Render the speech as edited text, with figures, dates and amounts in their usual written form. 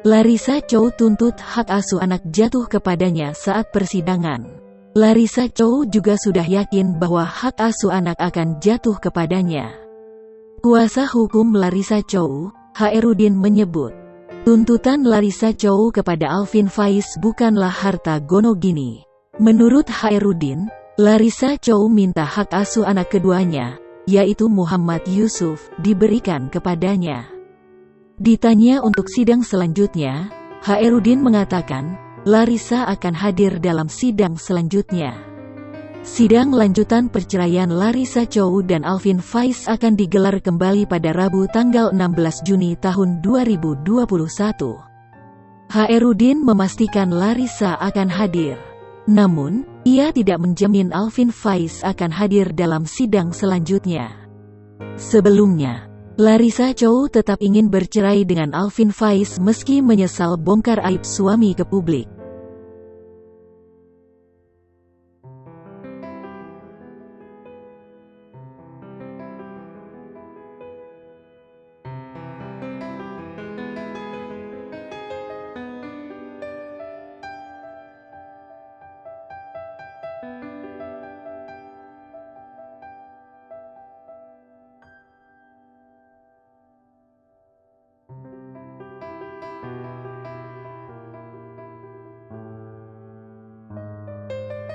Larissa Chow tuntut hak asuh anak jatuh kepadanya saat persidangan. Larissa Chow juga sudah yakin bahwa hak asuh anak akan jatuh kepadanya. Kuasa hukum Larissa Chow, Hairudin menyebut, tuntutan Larissa Chow kepada Alvin Faiz bukanlah harta gono gini. Menurut Hairudin, Larissa Chow minta hak asuh anak keduanya, yaitu Muhammad Yusuf, diberikan kepadanya. Ditanya untuk sidang selanjutnya, Hairudin mengatakan, Larissa akan hadir dalam sidang selanjutnya. Sidang lanjutan perceraian Larissa Chow dan Alvin Faiz akan digelar kembali pada Rabu tanggal 16 Juni tahun 2021. Hairudin memastikan Larissa akan hadir. Namun, ia tidak menjamin Alvin Faiz akan hadir dalam sidang selanjutnya. Sebelumnya, Larissa Chow tetap ingin bercerai dengan Alvin Faiz meski menyesal bongkar aib suami ke publik.